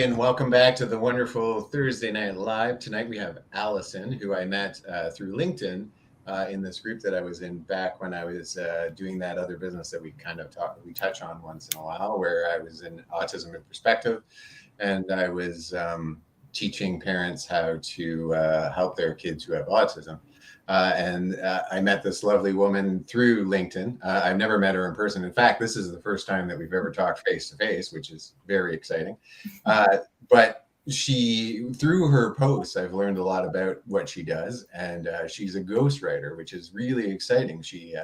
and welcome back to the wonderful Thursday Night Live. Tonight we have Alyson, who I met through LinkedIn in this group that I was in back when I was doing that other business that we touch on once in a while, where I was in Autism in Perspective, and I was teaching parents how to help their kids who have autism. I met this lovely woman through LinkedIn. I've never met her in person. In fact, this is the first time that we've ever talked face to face, which is very exciting. But through her posts, I've learned a lot about what she does. And she's a ghostwriter, which is really exciting. She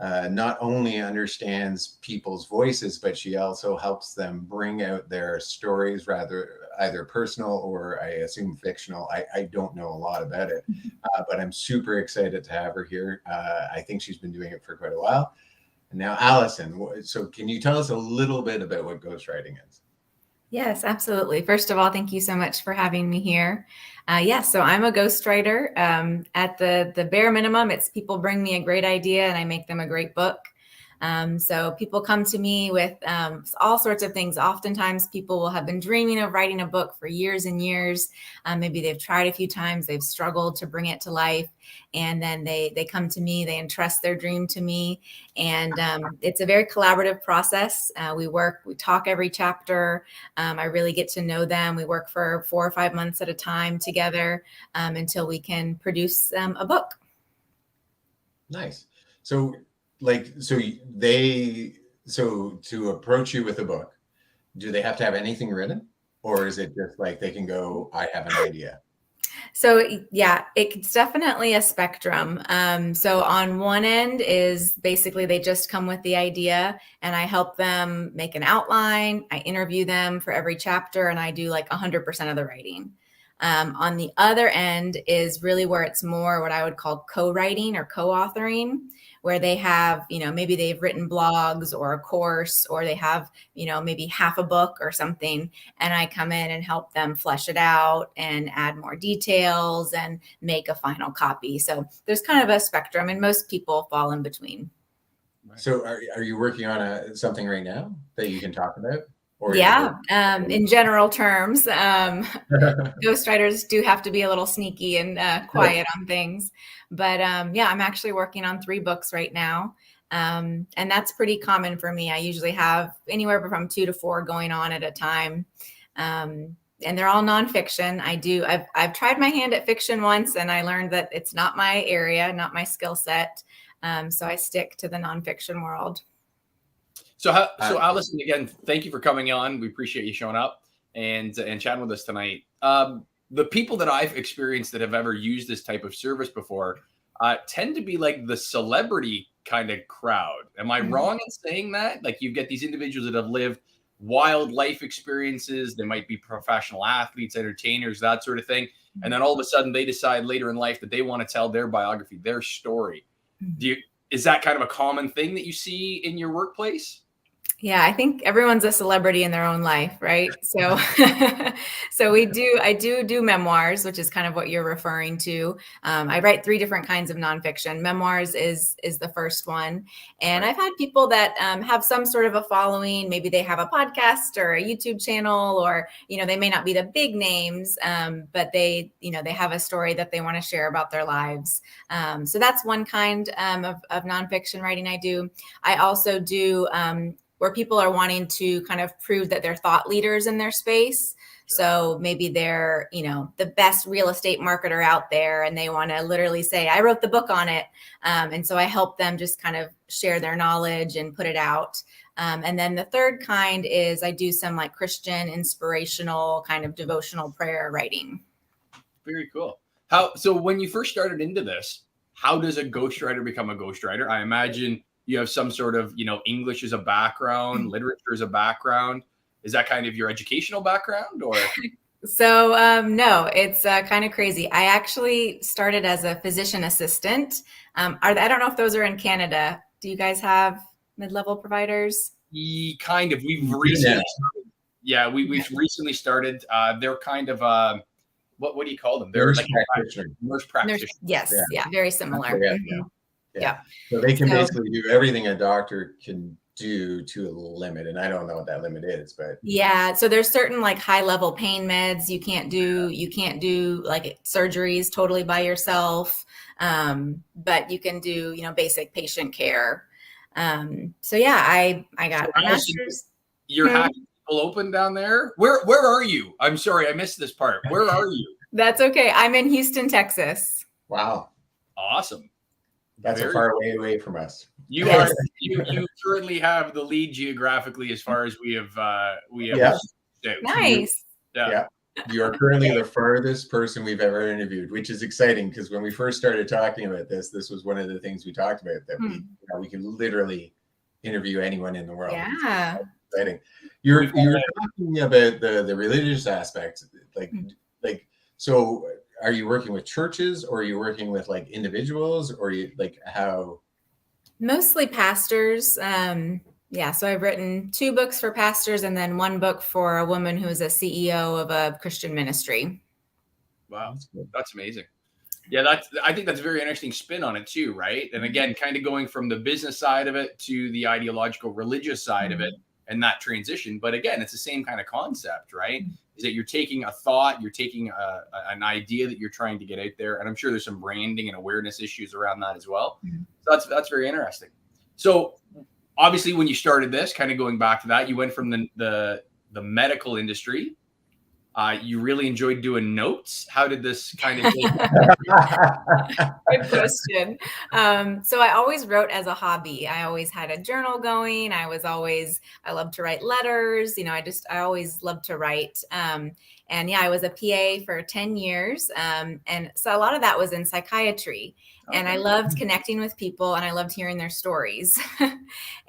not only understands people's voices, but she also helps them bring out their stories, either personal or I assume fictional. I don't know a lot about it, but I'm super excited to have her here. I think she's been doing it for quite a while. And now, Alyson, so can you tell us a little bit about what ghostwriting is? Yes, absolutely. First of all, thank you so much for having me here. So I'm a ghostwriter. At the bare minimum, it's people bring me a great idea and I make them a great book. So people come to me with all sorts of things. Oftentimes people will have been dreaming of writing a book for years and years. Maybe they've tried a few times, they've struggled to bring it to life. And then they come to me, they entrust their dream to me. And it's a very collaborative process. We talk every chapter. I really get to know them. We work for 4 or 5 months at a time together until we can produce a book. Nice. So to approach you with a book, do they have to have anything written, or is it just like they can go, I have an idea? So yeah, it's definitely a spectrum. So on one end is basically they just come with the idea and I help them make an outline. I interview them for every chapter and I do like 100% of the writing. On the other end is really where it's more what I would call co-writing or co-authoring, where they have, maybe they've written blogs or a course, or they have, maybe half a book or something. And I come in and help them flesh it out and add more details and make a final copy. So there's kind of a spectrum and most people fall in between. So are you working on something right now that you can talk about? Yeah, in general terms, ghostwriters do have to be a little sneaky and quiet on things. But yeah, I'm actually working on 3 books right now. And that's pretty common for me. I usually have anywhere from 2 to 4 going on at a time. And they're all nonfiction. I've tried my hand at fiction once and I learned that it's not my area, not my skill set. So I stick to the nonfiction world. So Alyson, again, thank you for coming on. We appreciate you showing up and chatting with us tonight. The people that I've experienced that have ever used this type of service before tend to be like the celebrity kind of crowd. Am I wrong in saying that? Like you get these individuals that have lived wild life experiences. They might be professional athletes, entertainers, that sort of thing. And then all of a sudden they decide later in life that they want to tell their biography, their story. Is that kind of a common thing that you see in your workplace? Yeah, I think everyone's a celebrity in their own life, right? So, I do memoirs, which is kind of what you're referring to. I write 3 different kinds of nonfiction. Memoirs is the first one. And I've had people that have some sort of a following. Maybe they have a podcast or a YouTube channel, or, they may not be the big names, but they have a story that they want to share about their lives. So that's one kind of nonfiction writing I do. I also do where people are wanting to kind of prove that they're thought leaders in their space. So maybe they're, the best real estate marketer out there and they want to literally say, I wrote the book on it. And so I help them just kind of share their knowledge and put it out. And then the third kind is I do some like Christian inspirational kind of devotional prayer writing. Very cool. So when you first started into this, how does a ghostwriter become a ghostwriter? I imagine you have some sort of, English as a background, literature as a background. Is that kind of your educational background or? So, no, it's kind of crazy. I actually started as a physician assistant. I don't know if those are in Canada. Do you guys have mid-level providers? Kind of. We've recently started. We've recently started. They're kind of, what do you call them? They're nurse practitioners. Yes. Yeah. Very similar. Yeah. So they can basically do everything a doctor can do to a limit, and I don't know what that limit is, but yeah, so there's certain like high level pain meds you can't do like surgeries totally by yourself, but you can do, you know, basic patient care. So yeah, I got So a Alyson, master's. you're hacking people open down there. Where are you? I'm sorry, I missed this part. Where are you? That's okay. I'm in Houston, Texas. wow, Awesome. that's Very a far way away from us. You Yes. are you currently have the lead geographically as far as we have Yeah. Nice. Yeah. You are currently the farthest person we've ever interviewed, which is exciting because when we first started talking about this was one of the things we talked about, that we can literally interview anyone in the world. Yeah. It's exciting. You were talking about the religious aspect, like so. Are you working with churches, or are you working with like individuals, or you like how? Mostly pastors. Yeah, so I've written 2 books for pastors and then 1 book for a woman who is a CEO of a Christian ministry. Wow, that's amazing. Yeah, I think that's a very interesting spin on it too, right? And again, kind of going from the business side of it to the ideological religious side of it, and that transition. But again, it's the same kind of concept, right? Is that you're taking a thought, you're taking an idea that you're trying to get out there, and I'm sure there's some branding and awareness issues around that as well. So that's very interesting. So obviously, when you started this, kind of going back to that, you went from the medical industry. You really enjoyed doing notes. How did this kind of Good question. So I always wrote as a hobby. I always had a journal going. I loved to write letters. You know, I always loved to write. And yeah, I was a PA for 10 years. And so a lot of that was in psychiatry. Okay. And I loved connecting with people and I loved hearing their stories.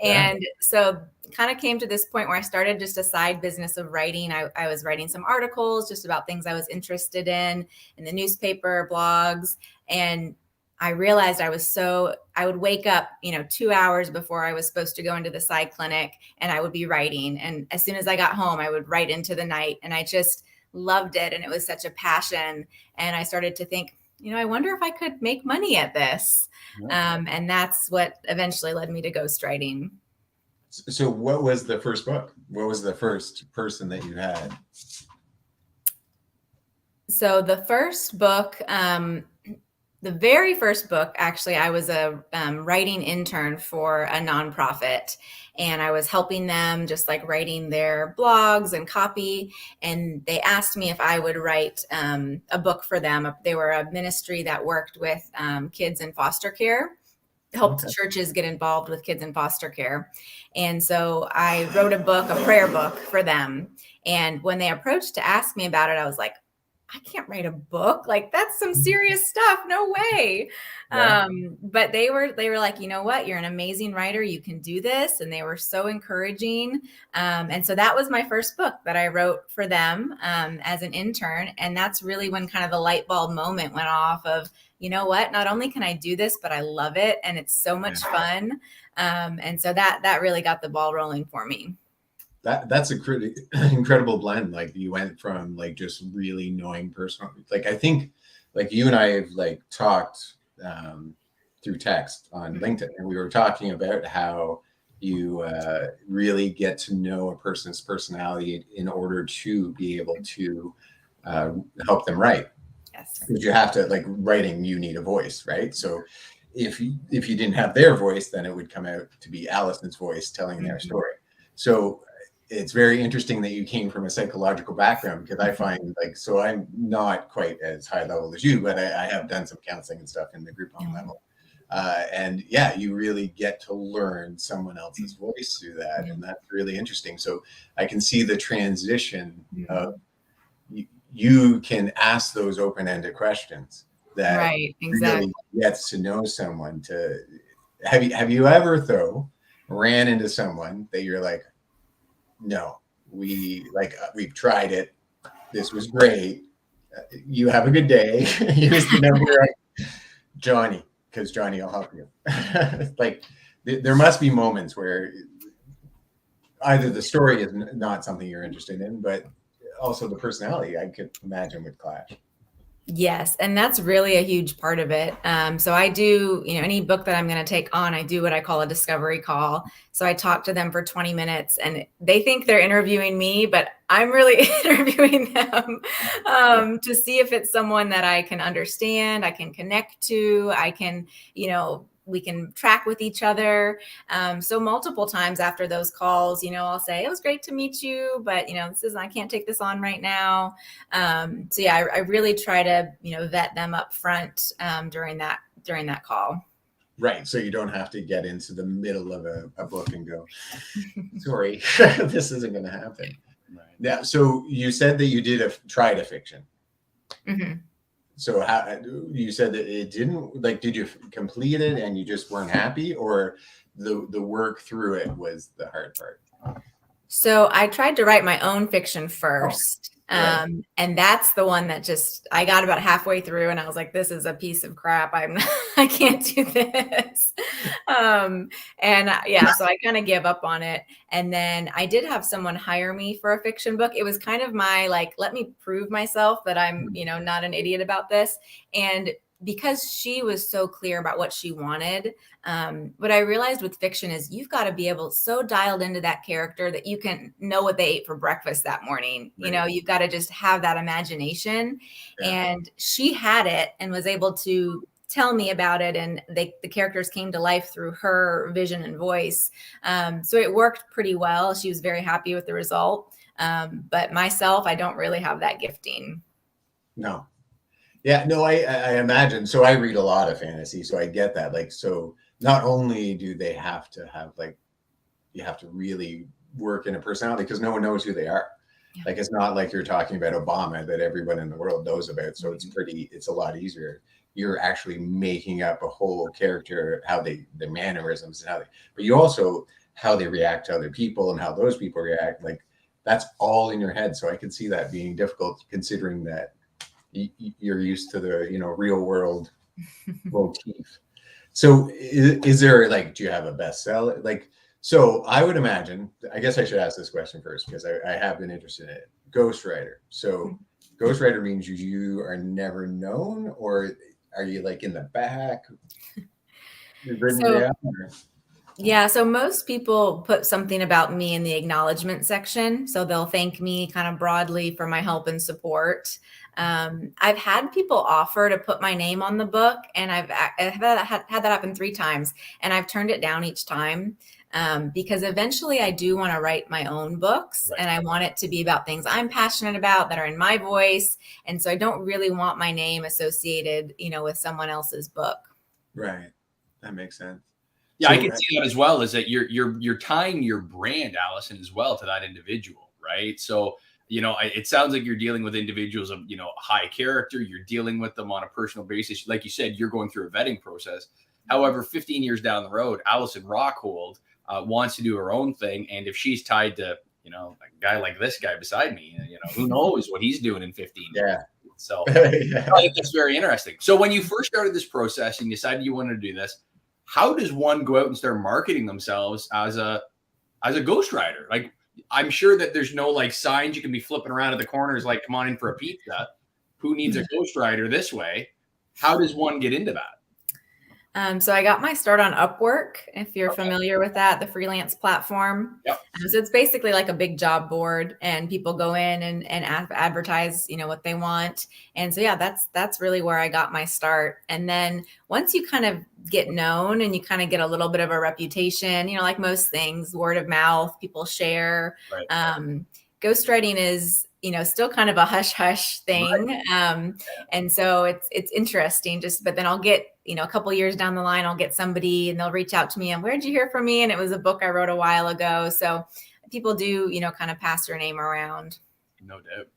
And so kind of came to this point where I started just a side business of writing. I was writing some articles just about things I was interested in the newspaper, blogs. And I realized I would wake up, 2 hours before I was supposed to go into the psy clinic and I would be writing. And as soon as I got home, I would write into the night, and I just loved it. And it was such a passion. And I started to think, I wonder if I could make money at this. And that's what eventually led me to ghostwriting. So what was the first book? What was the first person that you had? So the first book, the very first book, actually, I was a writing intern for a nonprofit, and I was helping them just like writing their blogs and copy. And they asked me if I would write a book for them. They were a ministry that worked with kids in foster care, helped churches get involved with kids in foster care. And so I wrote a prayer book for them. And when they approached to ask me about it, I was like, I can't write a book. Like, that's some serious stuff. No way. Yeah. But they were like, you know what? You're an amazing writer. You can do this. And they were so encouraging. And so that was my first book that I wrote for them as an intern. And that's really when kind of the light bulb moment went off of, you know what? Not only can I do this, but I love it. And it's so much fun. And so that really got the ball rolling for me. That's a pretty incredible blend. Like, you went from like just really knowing personal, like I think like you and I have like talked through text on LinkedIn, and we were talking about how you really get to know a person's personality in order to be able to help them write. Yes. Because you have to, like, writing, you need a voice, right? So if you didn't have their voice, then it would come out to be Alyson's voice telling their story. So it's very interesting that you came from a psychological background, because I find like, so I'm not quite as high level as you, but I have done some counseling and stuff in the group home level. And yeah, you really get to learn someone else's voice through that. And that's really interesting. So I can see the transition of you can ask those open-ended questions that really gets to know someone. Have you ever though ran into someone that you're like, no, we've tried it. This was great. You have a good day. Here's the number, Johnny, because Johnny will help you. Like, there must be moments where either the story is not something you're interested in, but also the personality, I could imagine, would clash. Yes, and that's really a huge part of it. So I do, any book that I'm going to take on, I do what I call a discovery call. So I talk to them for 20 minutes and they think they're interviewing me, but I'm really interviewing them to see if it's someone that I can understand, I can connect to, we can track with each other. So multiple times after those calls, I'll say, it was great to meet you, but I can't take this on right now. So yeah, I really try to, vet them up front during that call. Right. So you don't have to get into the middle of a book and go, sorry, this isn't going to happen. Right. Yeah. So you said that you tried a fiction. Mm-hmm. So how you said that it didn't, like, did you complete it and you just weren't happy, or the work through it was the hard part? So I tried to write my own fiction first. Right. And that's the one that I got about halfway through and I was like, this is a piece of crap. I can't do this. So I kind of gave up on it. And then I did have someone hire me for a fiction book. It was kind of my, let me prove myself that I'm, not an idiot about this. And because she was so clear about what she wanted, what I realized with fiction is you've got to be so dialed into that character that you can know what they ate for breakfast that morning. Right. You've got to just have that imagination. Yeah. And she had it and was able to tell me about it. And the characters came to life through her vision and voice. So it worked pretty well. She was very happy with the result. But myself, I don't really have that gifting. No. Yeah, no, I imagine. So I read a lot of fantasy, so I get that. So not only do they have to have, you have to really work in a personality because no one knows who they are. Yeah. It's not like you're talking about Obama that everyone in the world knows about. So it's a lot easier. You're actually making up a whole character, the mannerisms and but you also, how they react to other people and how those people react. That's all in your head. So I can see that being difficult considering that you're used to the real world motif. So is there do you have a bestseller? So I would imagine, I guess I should ask this question first because I have been interested in it. Ghostwriter. So Ghostwriter means you are never known, or are you in the back? Yeah, so most people put something about me in the acknowledgement section. So they'll thank me kind of broadly for my help and support. I've had people offer to put my name on the book, and I've had that happen 3 times, and I've turned it down each time because eventually I do want to write my own books, right. And I want it to be about things I'm passionate about that are in my voice. And so I don't really want my name associated, with someone else's book. Right. That makes sense. Yeah, so I can see that as well, is that you're tying your brand, Alyson, as well to that individual, right? So, it sounds like you're dealing with individuals of, high character. You're dealing with them on a personal basis. Like you said, you're going through a vetting process. However, 15 years down the road, Alyson Rockhold wants to do her own thing. And if she's tied to, a guy like this guy beside me, who knows what he's doing in 15 years. Yeah. So yeah. I think that's very interesting. So when you first started this process and decided you wanted to do this, how does one go out and start marketing themselves as a ghostwriter? I'm sure that there's no signs you can be flipping around at the corners come on in for a pizza. Who needs a ghostwriter this way? How does one get into that? So I got my start on Upwork, if you're familiar with that, the freelance platform. Yep. So it's basically like a big job board, and people go in and advertise, what they want. And so, yeah, that's really where I got my start. And then once you kind of get known and you kind of get a little bit of a reputation, like most things, word of mouth, people share. Right. Ghostwriting is, still kind of a hush hush thing. And so it's interesting but then I'll get, a couple years down the line, I'll get somebody and they'll reach out to me and where'd you hear from me? And it was a book I wrote a while ago. So people do, kind of pass your name around. No doubt.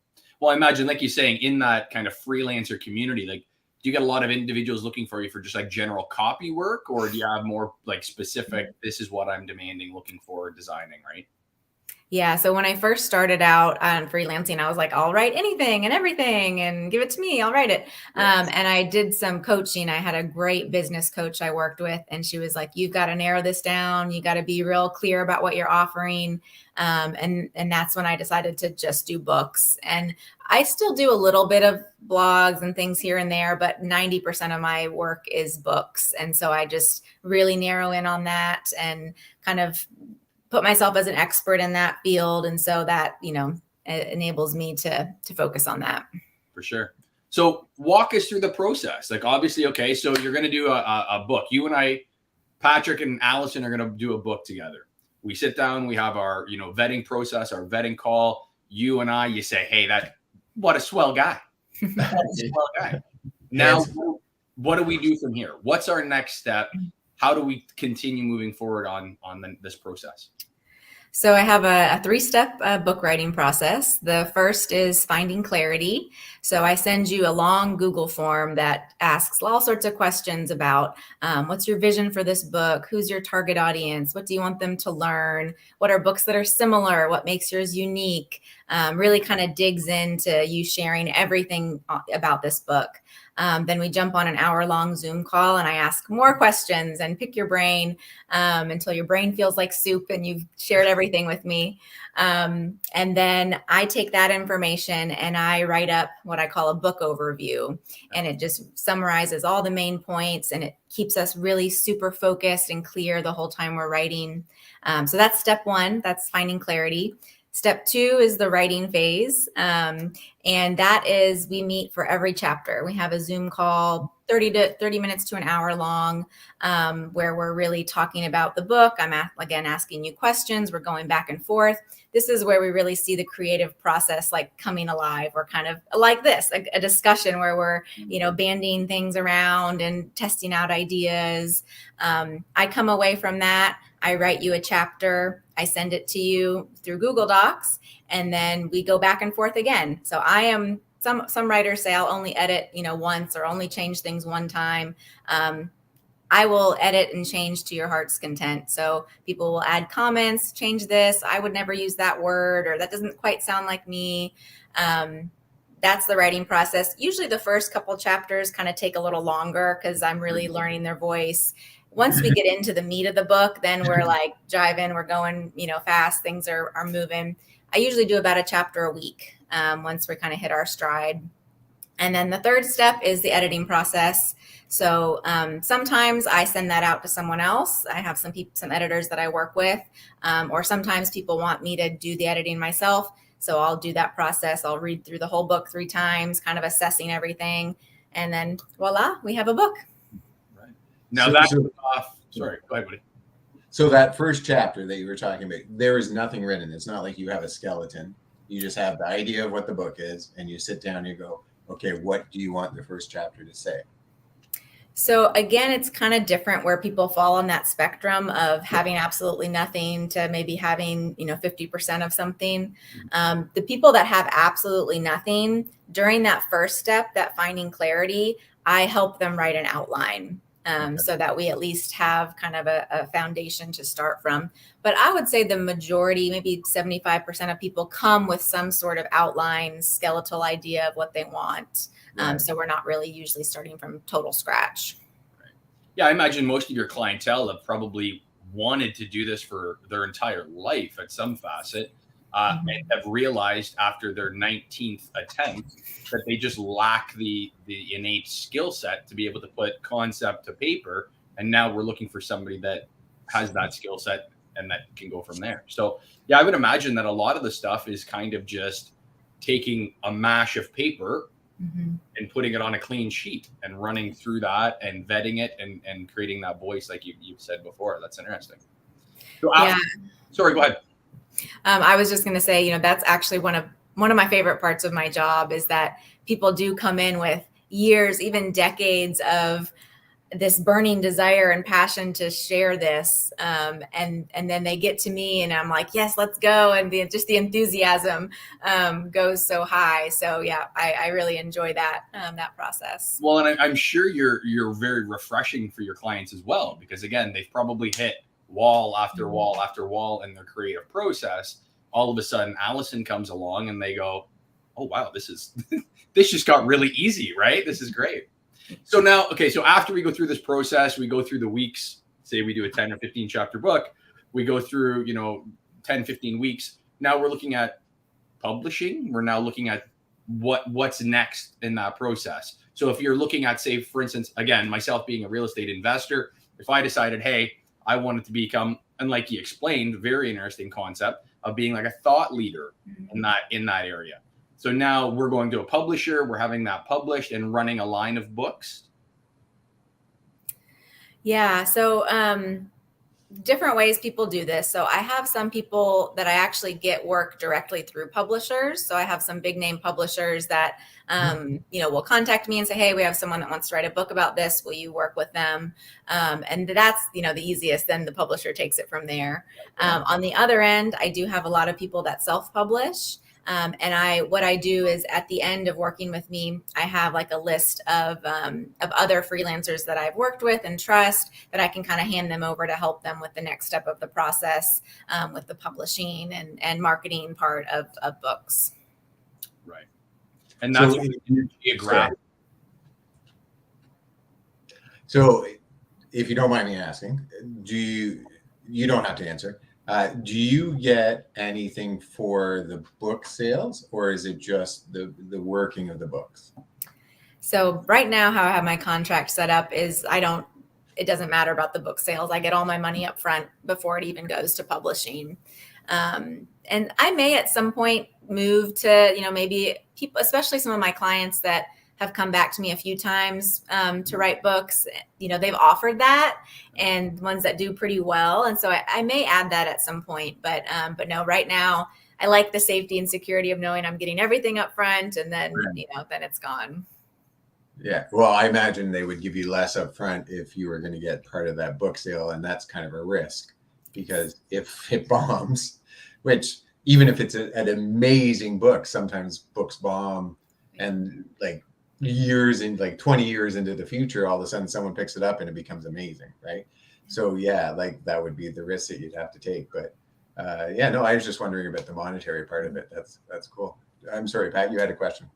Well, I imagine, like you're saying, in that kind of freelancer community, do you get a lot of individuals looking for you for just general copy work, or do you have more specific, this is what I'm demanding, looking for, designing, right? Yeah. So when I first started out on freelancing, I was like, I'll write anything and everything and give it to me. I'll write it. Yes. And I did some coaching. I had a great business coach I worked with, and she was like, you've got to narrow this down. You got to be real clear about what you're offering. And that's when I decided to just do books. And I still do a little bit of blogs and things here and there, but 90% of my work is books. And so I just really narrow in on that and kind of put myself as an expert in that field. And so that, it enables me to focus on that. For sure. So walk us through the process. Like, obviously, okay, so you're going to do a book. You and I, Patrick and Alyson, are going to do a book together. We sit down, we have our, vetting process, our vetting call. You and I, you say, hey, what a swell guy. What a swell guy. Now, what do we do from here? What's our next step? How do we continue moving forward on this process? So I have a 3-step book writing process. The first is finding clarity. So I send you a long Google form that asks all sorts of questions about what's your vision for this book? Who's your target audience? What do you want them to learn? What are books that are similar? What makes yours unique? Really kind of digs into you sharing everything about this book. Then we jump on an hour-long Zoom call and I ask more questions and pick your brain until your brain feels like soup and you've shared everything with me. And then I take that information and I write up what I call a book overview. And it just summarizes all the main points and it keeps us really super focused and clear the whole time we're writing. So that's step 1, that's finding clarity. Step 2 is the writing phase. And that is, we meet for every chapter. We have a Zoom call, 30 minutes to an hour long, where we're really talking about the book. I'm again asking you questions. We're going back and forth. This is where we really see the creative process like coming alive. We're kind of like this, a discussion where we're, banding things around and testing out ideas. I come away from that. I write you a chapter. I send it to you through Google Docs, and then we go back and forth again. So some writers say I'll only edit, once or only change things one time. I will edit and change to your heart's content. So people will add comments, change this. I would never use that word, or that doesn't quite sound like me. That's the writing process. Usually the first couple chapters kind of take a little longer because I'm really learning their voice. Once we get into the meat of the book, then we're like jiving, we're going, fast, things are moving. I usually do about a chapter a week once we kind of hit our stride. And then the third step is the editing process. So sometimes I send that out to someone else. I have some editors that I work with, or sometimes people want me to do the editing myself. So I'll do that process. I'll read through the whole book 3 times, kind of assessing everything. And then voila, we have a book. Now sorry, go ahead, buddy. So that first chapter that you were talking about, there is nothing written. It's not like you have a skeleton. You just have the idea of what the book is, and you sit down and you go, okay, what do you want the first chapter to say? So again, it's kind of different where people fall on that spectrum of having absolutely nothing to maybe having, 50% of something. The people that have absolutely nothing, during that first step, that finding clarity, I help them write an outline. So that we at least have kind of a foundation to start from. But I would say the majority, maybe 75% of people come with some sort of outline, skeletal idea of what they want. So we're not really usually starting from total scratch. Right. Yeah, I imagine most of your clientele have probably wanted to do this for their entire life at some facet, and have realized after their 19th attempt that they just lack the innate skill set to be able to put concept to paper. And now we're looking for somebody that has that skill set and that can go from there. So yeah, I would imagine that a lot of the stuff is kind of just taking a mash of paper and putting it on a clean sheet and running through that and vetting it and creating that voice like you've said before. That's interesting. So, sorry, go ahead. I was just going to say, that's actually one of my favorite parts of my job is that people do come in with years, even decades of this burning desire and passion to share this. And then they get to me and I'm like, yes, let's go. And the enthusiasm goes so high. So yeah, I really enjoy that process. Well, and I'm sure you're very refreshing for your clients as well, because again, they've probably hit wall after wall after wall in their creative process. all of a sudden Alyson comes along and they go, oh, wow, this just got really easy, right? This is great. So now, okay, so after we go through this process, we go through the weeks, say we do a 10 or 15 chapter book, we go through, 10, 15 weeks. Now we're looking at publishing. We're now looking at what's next in that process. So if you're looking at, say, for instance, again, myself being a real estate investor, if I decided, hey, I wanted to become, and like you explained, very interesting concept of being like a thought leader in that area. So now we're going to a publisher, we're having that published and running a line of books. Yeah. So different ways people do this. So I have some people that I actually get work directly through publishers. So I have some big name publishers that, will contact me and say, hey, we have someone that wants to write a book about this. Will you work with them? And that's, the easiest. Then the publisher takes it from there. On the other end, I do have a lot of people that self-publish. And what I do is at the end of working with me, I have like a list of other freelancers that I've worked with and trust that I can kind of hand them over to help them with the next step of the process, with the publishing and marketing part of books. Right. And that's geographic. So if you don't mind me asking, you don't have to answer. Do you get anything for the book sales, or is it just the working of the books? So right now, how I have my contract set up is it doesn't matter about the book sales. I get all my money up front before it even goes to publishing. And I may at some point move to, maybe people, especially some of my clients that have come back to me a few times to write books, they've offered that, and ones that do pretty well. And so I may add that at some point, but no, right now I like the safety and security of knowing I'm getting everything up front, and then, then it's gone. Yeah. Well, I imagine they would give you less up front if you were going to get part of that book sale. And that's kind of a risk, because if it bombs, which even if it's an amazing book, sometimes books bomb, and like 20 years into the future, all of a sudden someone picks it up and it becomes amazing. Right. So yeah, like that would be the risk that you'd have to take. But I was just wondering about the monetary part of it. That's cool. I'm sorry, Pat, you had a question.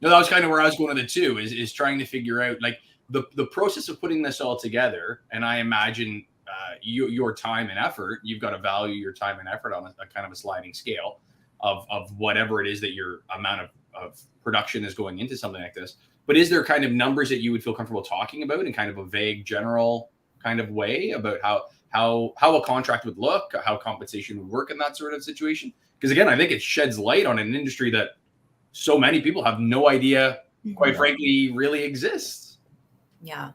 No, that was kind of where I was going to the two is trying to figure out like the process of putting this all together. And I imagine your time and effort, you've got to value your time and effort on a kind of a sliding scale of whatever it is that your amount of production is going into something like this. But is there kind of numbers that you would feel comfortable talking about in kind of a vague, general kind of way about how a contract would look, how compensation would work in that sort of situation? Because again, I think it sheds light on an industry that so many people have no idea, quite frankly, really exists. Yeah.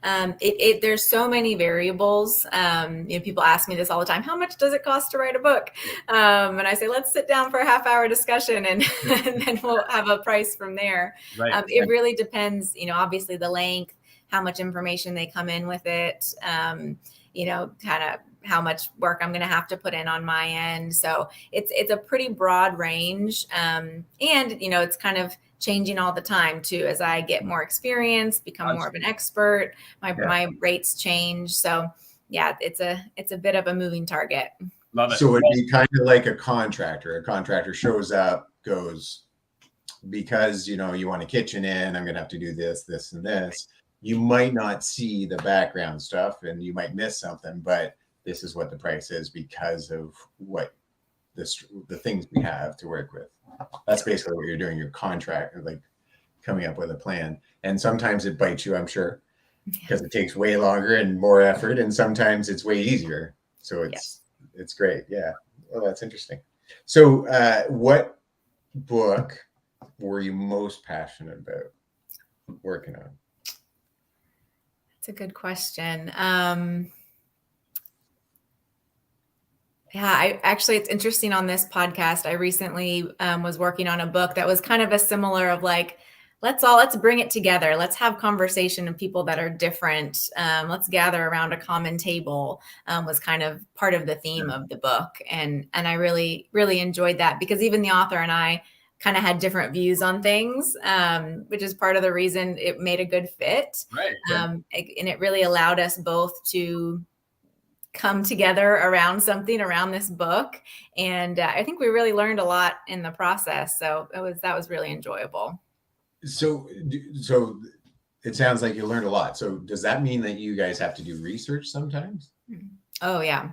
There's so many variables. People ask me this all the time. How much does it cost to write a book? And I say, let's sit down for a half-hour discussion and then we'll have a price from there. Right. It really depends, obviously the length, how much information they come in with it, kind of how much work I'm going to have to put in on my end. So it's a pretty broad range. And, it's kind of changing all the time too. As I get more experience, become more of an expert, my rates change. So yeah, it's a bit of a moving target. Love it. So it'd be kind of like a contractor. A contractor shows up, goes, because, you want a kitchen in, I'm going to have to do this, this, and this. You might not see the background stuff and you might miss something, but this is what the price is because of what the things we have to work with. That's basically what you're doing, your contract, like coming up with a plan. And sometimes it bites you, I'm sure, because it takes way longer and more effort. And sometimes it's way easier. So it's great. Yeah. Oh, that's interesting. So what book were you most passionate about working on? That's a good question. It's interesting on this podcast. I recently was working on a book that was kind of a similar of like, let's bring it together. Let's have conversation of people that are different. Let's gather around a common table was kind of part of the theme of the book. And I really, really enjoyed that because even the author and I kind of had different views on things, which is part of the reason it made a good fit. Right. And it really allowed us both to come together around something, around this book. And I think we really learned a lot in the process. So that was really enjoyable. So it sounds like you learned a lot. So does that mean that you guys have to do research sometimes? Oh yeah,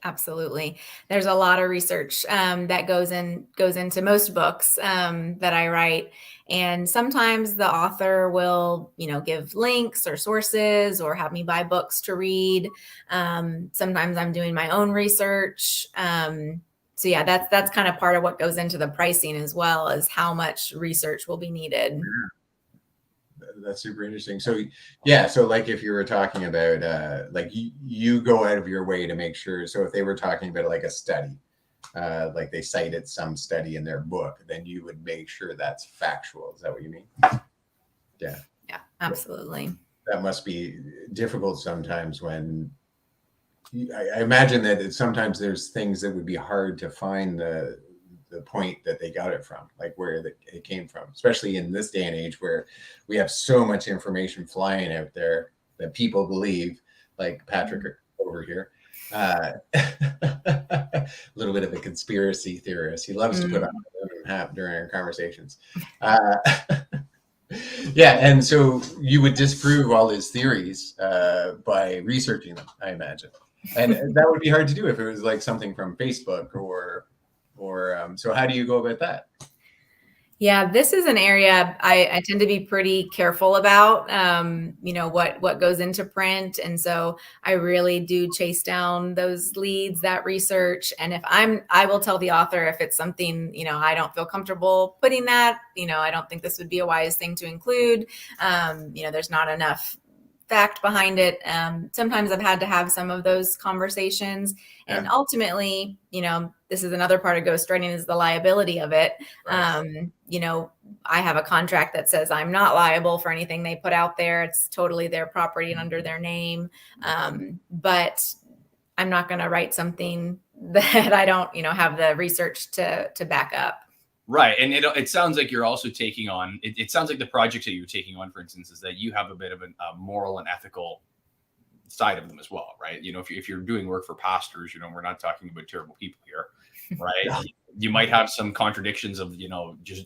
absolutely. There's a lot of research that goes into most books that I write. And sometimes the author will, give links or sources or have me buy books to read. Sometimes I'm doing my own research. So yeah, that's kind of part of what goes into the pricing as well, as how much research will be needed. That's super interesting. So yeah, so like if you were talking about like you go out of your way to make sure. So if they were talking about like a study, like they cited some study in their book, then you would make sure that's factual. Is that what you mean? Yeah. Yeah, absolutely. That must be difficult sometimes when I imagine that sometimes there's things that would be hard to find the point that they got it from, like where it came from, especially in this day and age where we have so much information flying out there that people believe, like Patrick over here, a little bit of a conspiracy theorist. He loves to put on a hat during our conversations. Yeah, and so you would disprove all his theories by researching them, I imagine. And that would be hard to do if it was like something from Facebook or so how do you go about that? Yeah, this is an area I tend to be pretty careful about, what goes into print. And so I really do chase down those leads, that research. And if I will tell the author if it's something, I don't feel comfortable putting that, I don't think this would be a wise thing to include. There's not enough fact behind it. Sometimes I've had to have some of those conversations, and ultimately, this is another part of ghostwriting, is the liability of it. Right. I have a contract that says I'm not liable for anything they put out there. It's totally their property and under their name. But I'm not going to write something that I don't, have the research to back up. Right. And it sounds like you're also taking on, it sounds like the projects that you're taking on, for instance, is that you have a bit of a moral and ethical side of them as well, right? If you're doing work for pastors, we're not talking about terrible people here, right? You might have some contradictions of, just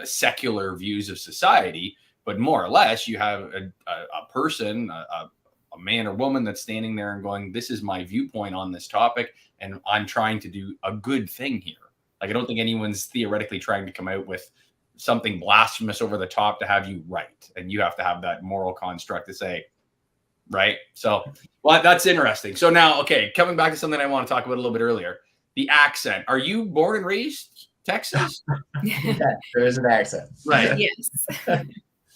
secular views of society, but more or less you have a person, a man or woman that's standing there and going, this is my viewpoint on this topic, and I'm trying to do a good thing here. Like, I don't think anyone's theoretically trying to come out with something blasphemous over the top to have you right. And you have to have that moral construct to say, right? So, well, that's interesting. So now, okay, coming back to something I want to talk about a little bit earlier, the accent. Are you born and raised Texas? Yeah, there is an accent. Right. Yes.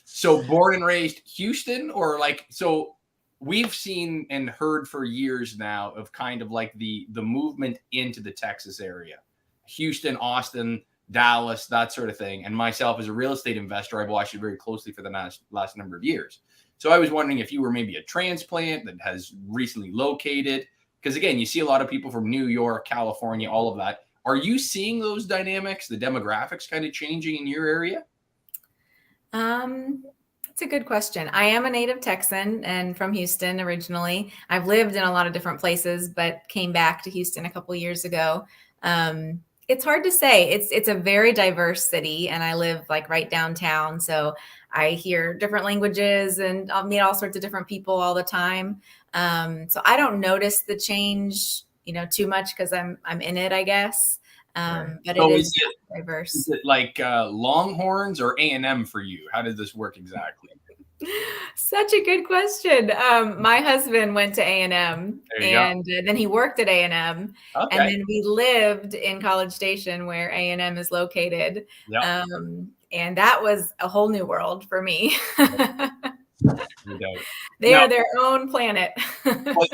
So born and raised Houston, or so we've seen and heard for years now of kind of like the movement into the Texas area. Houston, Austin, Dallas, that sort of thing. And myself, as a real estate investor, I've watched it very closely for the last number of years. So I was wondering if you were maybe a transplant that has recently located, because again, you see a lot of people from New York, California, all of that. Are you seeing those dynamics, the demographics kind of changing in your area? That's a good question. I am a native Texan and from Houston originally. I've lived in a lot of different places, but came back to Houston a couple years ago. It's hard to say. It's a very diverse city, and I live like right downtown. So I hear different languages and I'll meet all sorts of different people all the time. So I don't notice the change, too much because I'm in it, I guess. But so it is diverse. Is it like Longhorns or A&M for you? How did this work exactly? Such a good question. My husband went to A&M, and then he worked at A&M, and then we lived in College Station where A&M is located. Yep. And that was a whole new world for me. They are their own planet.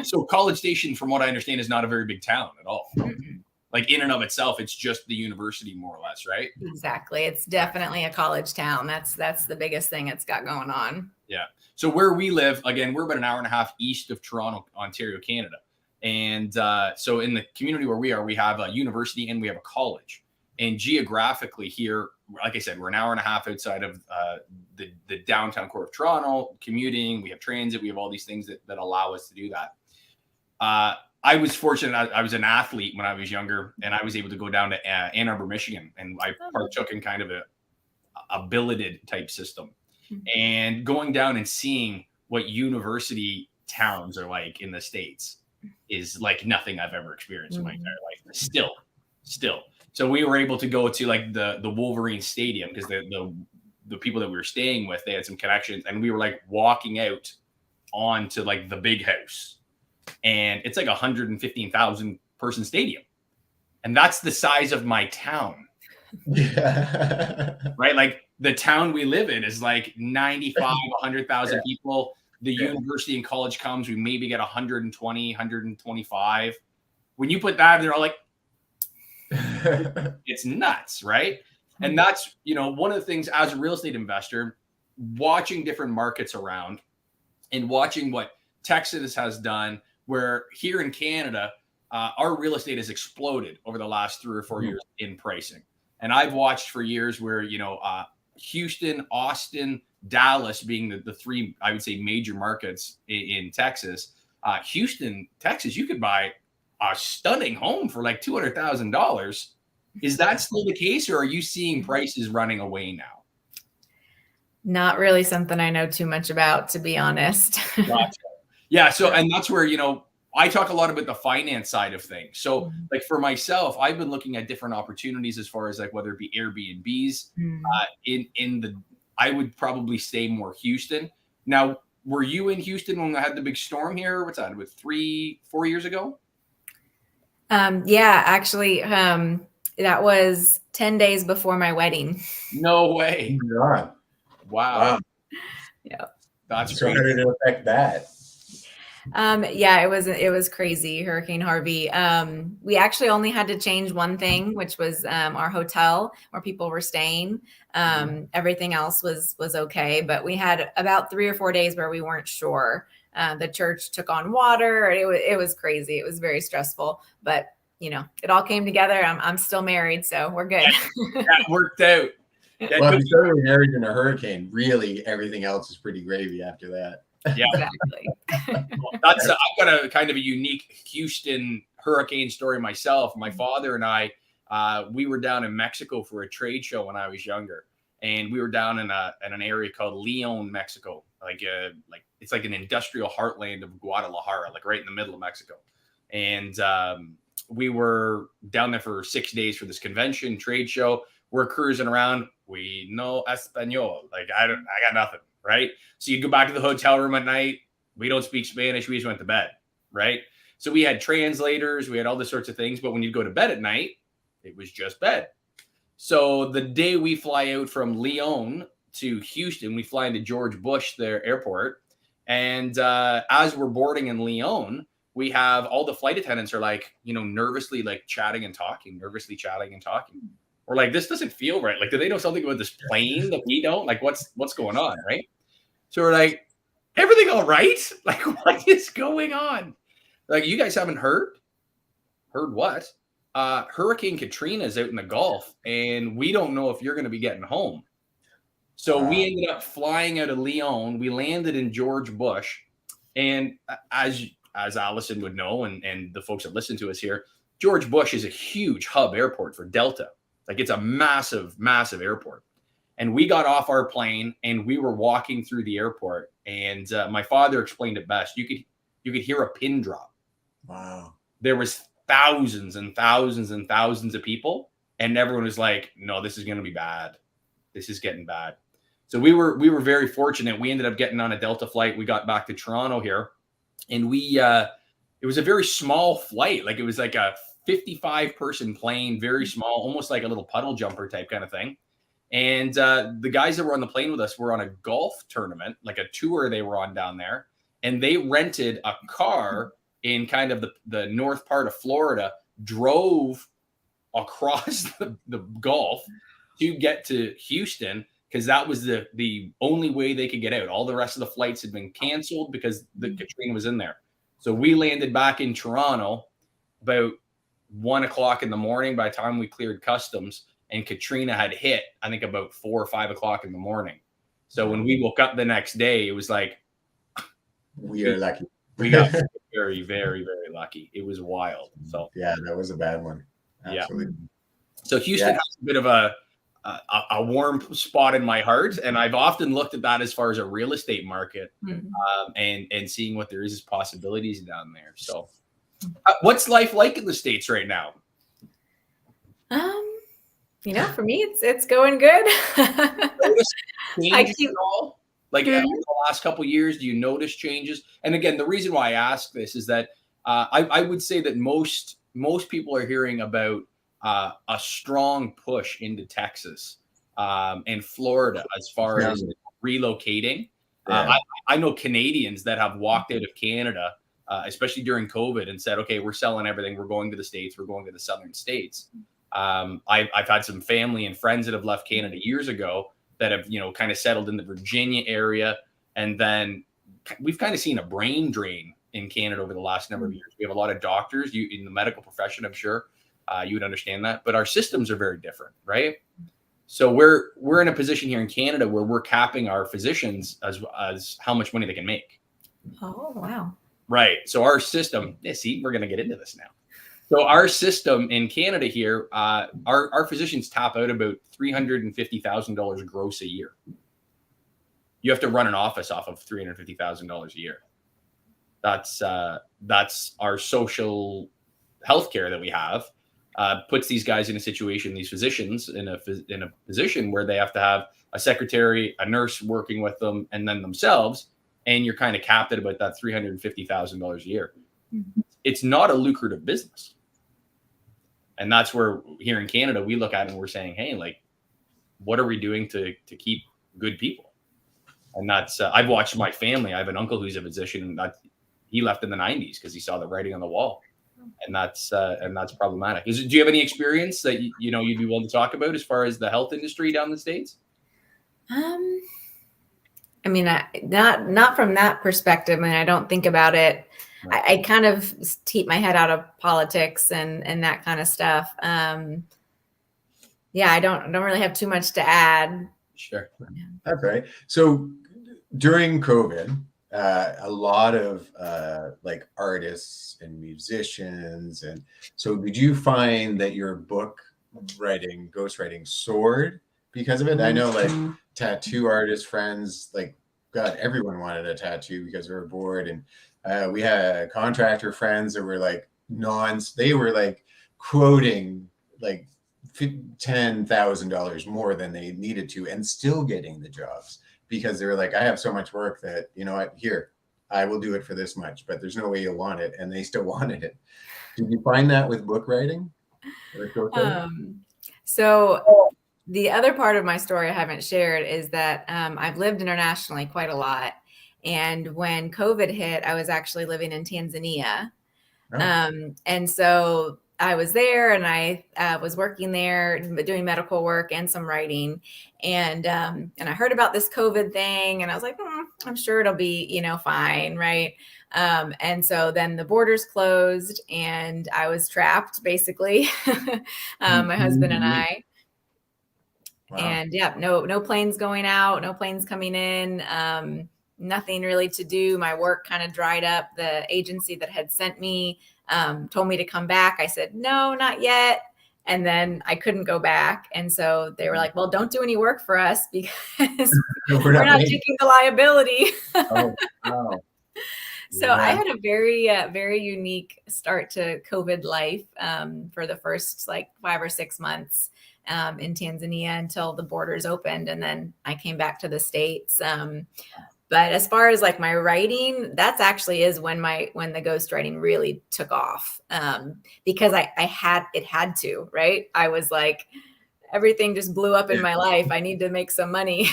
So College Station, from what I understand, is not a very big town at all. Mm-hmm. Like in and of itself, it's just the university, more or less, right? Exactly. It's definitely a college town. That's the biggest thing it's got going on. Yeah. So where we live, again, we're about an hour and a half east of Toronto, Ontario, Canada. And so in the community where we are, we have a university and we have a college. And geographically here, like I said, we're an hour and a half outside of the downtown core of Toronto, commuting. We have transit. We have all these things that allow us to do that. I was fortunate. I was an athlete when I was younger, and I was able to go down to Ann Arbor, Michigan, and I partook in kind of a billeted type system. And going down and seeing what university towns are like in the States is like nothing I've ever experienced in my entire life. Still. So we were able to go to like the Wolverine Stadium because the people that we were staying with, they had some connections, and we were like walking out onto like the big house, and it's like 115,000 person stadium, and that's the size of my town. Yeah. Right, like the town we live in is like 95, 100,000 people. The university and college comes, we maybe get 120, 125. When you put that, they're all like, it's nuts, right? And that's, one of the things as a real estate investor, watching different markets around and watching what Texas has done, where here in Canada, our real estate has exploded over the last 3 or 4 years in pricing. And I've watched for years where, Houston, Austin, Dallas being the three, I would say, major markets in Texas. Houston, Texas, you could buy a stunning home for like $200,000. Is that still the case, or are you seeing prices running away now? Not really something I know too much about, to be honest. Gotcha. Yeah. So, and that's where, I talk a lot about the finance side of things. So like for myself, I've been looking at different opportunities as far as like whether it be Airbnbs I would probably say more Houston. Now, were you in Houston when I had the big storm here? What's that, with 3-4 years ago? Yeah, actually, that was 10 days before my wedding. No way. Oh my God. Wow. Yeah. That's so great. how did it affect that? Yeah, it was crazy. Hurricane Harvey. We actually only had to change one thing, which was our hotel where people were staying. Everything else was okay, but we had about 3 or 4 days where we weren't sure. The church took on water. It was crazy. It was very stressful, but it all came together. I'm still married, so we're good. That worked out. Well, if you're married in a hurricane, really everything else is pretty gravy after that. Yeah, exactly. Well, I've got a kind of a unique Houston hurricane story myself. My father and I, we were down in Mexico for a trade show when I was younger, and we were down in an area called Leon, Mexico, like it's like an industrial heartland of Guadalajara, like right in the middle of Mexico. And we were down there for 6 days for this convention trade show. We're cruising around. We know Espanol. Like I got nothing. Right. So you go back to the hotel room at night. We don't speak Spanish. We just went to bed. Right. So we had translators. We had all this sorts of things. But when you go to bed at night, it was just bed. So the day we fly out from Leon to Houston, we fly into George Bush, their airport. And as we're boarding in Leon, we have all the flight attendants are like, nervously like chatting and talking. We're like, this doesn't feel right. Like, do they know something about this plane that we don't? Like, what's going on, right? So we're like, everything all right? Like, what is going on? Like, you guys haven't heard? Heard what? Hurricane Katrina is out in the Gulf, and we don't know if you're going to be getting home. So we ended up flying out of Leon. We landed in George Bush, and as Alyson would know, and the folks that listen to us here, George Bush is a huge hub airport for Delta. Like it's a massive, massive airport. And we got off our plane and we were walking through the airport. And my father explained it best. You could hear a pin drop. Wow. There was thousands and thousands and thousands of people. And everyone was like, no, this is going to be bad. This is getting bad. So we were very fortunate. We ended up getting on a Delta flight. We got back to Toronto here. And it was a very small flight. Like it was like a 55-person plane, very small, almost like a little puddle jumper type kind of thing. And the guys that were on the plane with us were on a golf tournament, like a tour they were on down there. And they rented a car in kind of the north part of Florida, drove across the Gulf to get to Houston because that was the only way they could get out. All the rest of the flights had been canceled because the Katrina was in there. So we landed back in Toronto about 1 o'clock in the morning by the time we cleared customs, and Katrina had hit, I think, about 4 or 5 o'clock in the morning. So when we woke up the next day, it was like, we are lucky. We got very, very, very lucky. It was wild. So yeah, that was a bad one. Absolutely. Yeah. So Houston has a bit of a warm spot in my heart, and I've often looked at that as far as a real estate market, and seeing what there is as possibilities down there. So, what's life like in the States right now? For me, it's going good. Changes at all? Like in the last couple of years, do you notice changes? And again, the reason why I ask this is that I would say that most people are hearing about a strong push into Texas and Florida as far as relocating. I know Canadians that have walked out of Canada, especially during COVID, and said, okay, we're selling everything. We're going to the States. We're going to the southern states. I've had some family and friends that have left Canada years ago that have, kind of settled in the Virginia area. And then we've kind of seen a brain drain in Canada over the last number of years. We have a lot of doctors in the medical profession, I'm sure. You would understand that, but our systems are very different, right? So we're in a position here in Canada where we're capping our physicians as how much money they can make. Oh, wow. Right. So our system, see, we're going to get into this now. So our system in Canada here, our physicians top out about $350,000 gross a year. You have to run an office off of $350,000 a year. That's our social healthcare that we have. Puts these guys in a situation, these physicians in a position where they have to have a secretary, a nurse working with them, and then themselves, and you're kind of capped at about that $350,000 a year. Mm-hmm. It's not a lucrative business. And that's where here in Canada, we look at it and we're saying, hey, like, what are we doing to keep good people? And that's, I've watched my family. I have an uncle who's a physician that he left in the 90s because he saw the writing on the wall. And that's problematic. Do you have any experience that you'd be willing to talk about as far as the health industry down in the States? I mean, not from that perspective. I mean, I don't think about it. Right. I kind of keep my head out of politics and that kind of stuff. I don't really have too much to add. Sure. Okay. So during COVID, a lot of like artists and musicians, and so did you find that your book writing, ghostwriting, soared because of it? I know like tattoo artist friends, like God, everyone wanted a tattoo because they were bored, and we had contractor friends that were like they were like quoting like $10,000 more than they needed to, and still getting the jobs. Because they were like, I have so much work that, you know what, here, I will do it for this much, but there's no way you'll want it. And they still wanted it. Did you find that with book writing? So the other part of my story I haven't shared is that I've lived internationally quite a lot. And when COVID hit, I was actually living in Tanzania. Oh. And so I was there and I was working there doing medical work and some writing. And I heard about this COVID thing and I was like, I'm sure it'll be, fine. Right. And so then the borders closed and I was trapped basically, my husband and I. Wow. And no planes going out, no planes coming in, nothing really to do. My work kind of dried up. The agency that had sent me told me to come back. I said, no, not yet. And then I couldn't go back. And so they were like, well, don't do any work for us because we're not taking the liability. Oh, wow. So yeah. I had a very, very unique start to COVID life for the first 5 or 6 months in Tanzania until the borders opened. And then I came back to the States. But as far as my writing, that's actually is when the ghostwriting really took off because I had to, right? I was like, everything just blew up in my life. I need to make some money.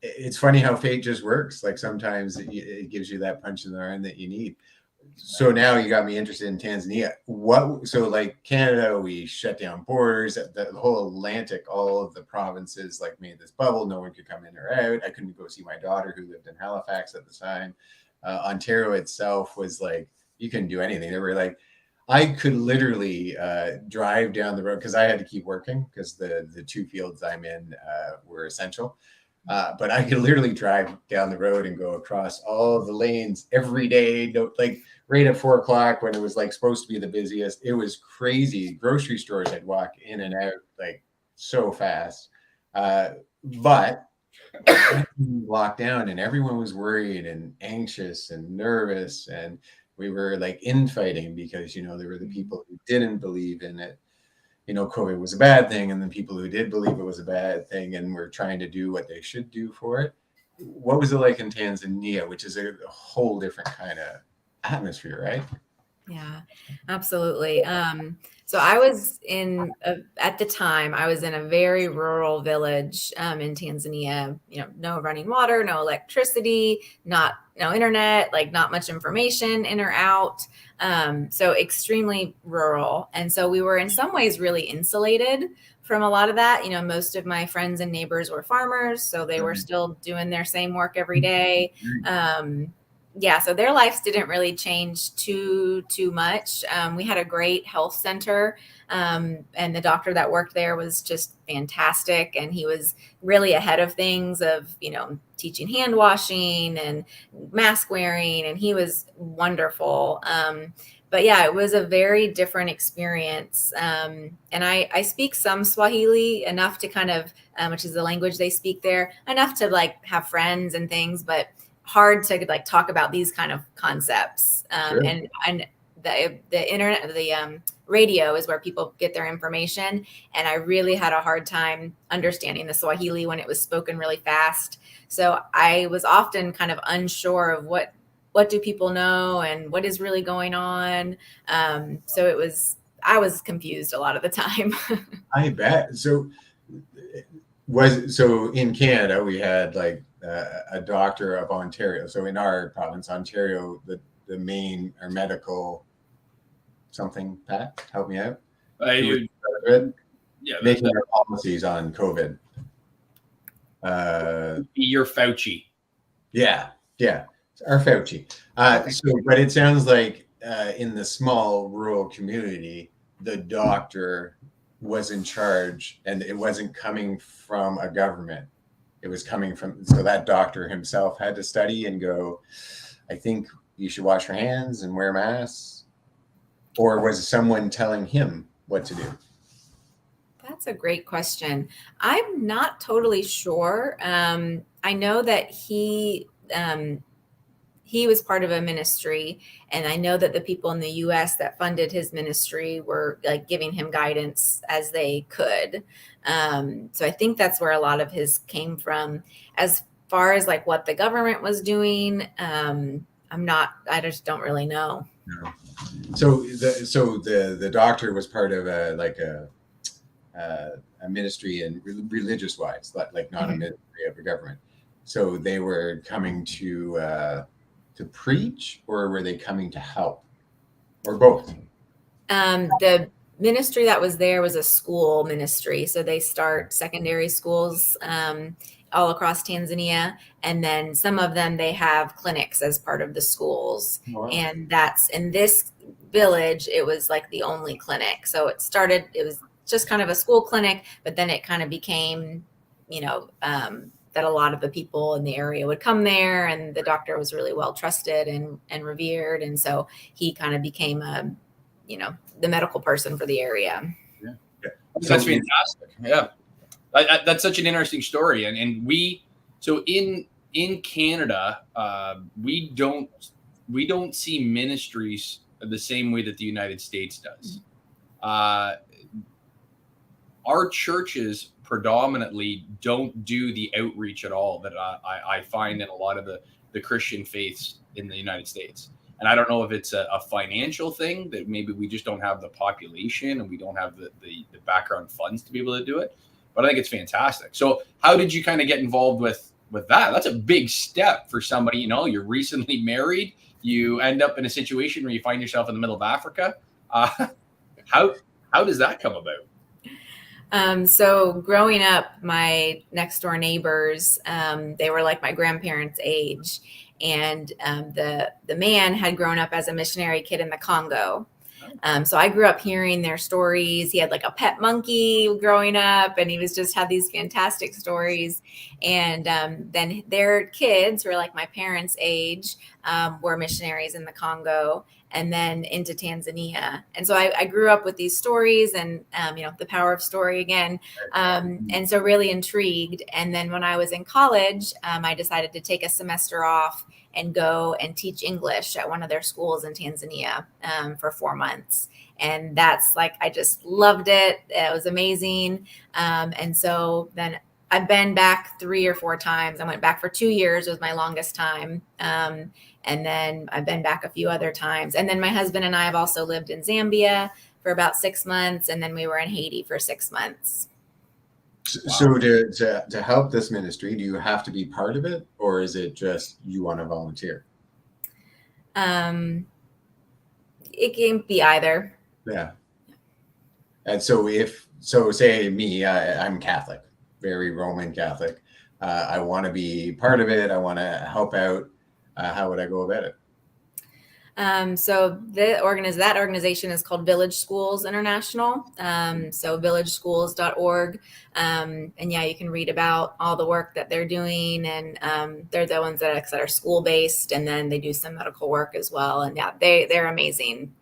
It's funny how fate just works. Like sometimes it gives you that punch in the arm that you need. So now you got me interested in Tanzania. So Canada, we shut down borders, the whole Atlantic, all of the provinces made this bubble. No one could come in or out. I couldn't go see my daughter who lived in Halifax at the time. Ontario itself was you couldn't do anything. They were I could literally drive down the road because I had to keep working because the two fields I'm in were essential. But I could literally drive down the road and go across all the lanes every day, like right at 4 o'clock when it was like supposed to be the busiest. It was crazy. Grocery stores I'd walk in and out like so fast. But locked down and everyone was worried and anxious and nervous, and we were like infighting because there were the people who didn't believe in it, COVID was a bad thing, and then people who did believe it was a bad thing and were trying to do what they should do for it. What was it like in Tanzania, which is a whole different kind of atmosphere, right? Yeah, absolutely. So I was at the time, I was in a very rural village in Tanzania, no running water, no electricity, no internet, like not much information in or out. So extremely rural. And so we were in some ways really insulated from a lot of that. Most of my friends and neighbors were farmers, so they were still doing their same work every day. Yeah, so their lives didn't really change too much. We had a great health center, and the doctor that worked there was just fantastic, and he was really ahead of things of teaching hand washing and mask wearing, and he was wonderful. But yeah, it was a very different experience. And I speak some Swahili enough to kind of, which is the language they speak there, enough to like have friends and things, but hard to like talk about these kind of concepts. Sure. And the internet, the radio is where people get their information. And I really had a hard time understanding the Swahili when it was spoken really fast. So I was often kind of unsure of what do people know and what is really going on. So I was confused a lot of the time. I bet. So in Canada, we had like a doctor of Ontario. So in our province, Ontario, the main or medical something, Pat, help me out. Yeah, making our policies on COVID. Your Fauci. Yeah, our Fauci. But it sounds like in the small rural community, the doctor was in charge, and it wasn't coming from a government. It was coming from, so that doctor himself had to study and go, I think you should wash your hands and wear masks. Or was someone telling him what to do? That's a great question. I'm not totally sure. I know that he was part of a ministry, and I know that the people in the US that funded his ministry were like giving him guidance as they could. So I think that's where a lot of his came from. As far as like what the government was doing, I just don't really know. No. So the doctor was part of a ministry and religious wise, like not a ministry of the government. So they were coming to preach, or were they coming to help, or both? The ministry that was there was a school ministry. So they start secondary schools all across Tanzania. And then some of them, they have clinics as part of the schools. Wow. And that's in this village, it was like the only clinic. So it was just kind of a school clinic, but then it kind of became, that a lot of the people in the area would come there, and the doctor was really well trusted and revered. And so he kind of became the medical person for the area. Yeah. That's fantastic. Yeah. That's such an interesting story. And so in Canada, we don't see ministries the same way that the United States does. Our churches predominantly don't do the outreach at all that I find in a lot of the Christian faiths in the United States. And I don't know if it's a financial thing that maybe we just don't have the population and we don't have the background funds to be able to do it. But I think it's fantastic. So how did you kind of get involved with that? That's a big step for somebody, you're recently married, you end up in a situation where you find yourself in the middle of Africa. How does that come about? So growing up, my next door neighbors, they were like my grandparents' age. And the man had grown up as a missionary kid in the Congo. So I grew up hearing their stories. He had like a pet monkey growing up, and he was just had these fantastic stories. And then their kids were like my parents' age, were missionaries in the Congo and then into Tanzania. And so I grew up with these stories and, the power of story again. And so really intrigued. And then when I was in college, I decided to take a semester off and go and teach English at one of their schools in Tanzania for 4 months. And that's like, I just loved it. It was amazing. And so then I've been back 3 or 4 times. I went back for 2 years, was my longest time. And then I've been back a few other times. And then my husband and I have also lived in Zambia for about 6 months. And then we were in Haiti for 6 months. So to help this ministry, do you have to be part of it, or is it just you want to volunteer? It can be either. Yeah. And so say me, I'm Catholic, very Roman Catholic. I want to be part of it. I want to help out. How would I go about it? So that organization is called Village Schools International. So villageschools.org. And yeah, you can read about all the work that they're doing, and they're the ones that are school based, and then they do some medical work as well. And yeah, they're amazing.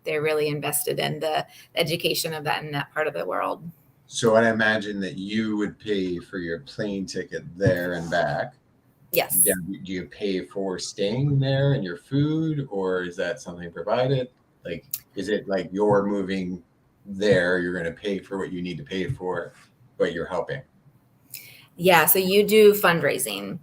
They're really invested in the education of that in that part of the world. So I imagine that you would pay for your plane ticket there and back. Yes. Yeah. Do you pay for staying there and your food, or is that something provided? Like, is it like you're moving there, you're going to pay for what you need to pay for, but you're helping? Yeah. So you do fundraising.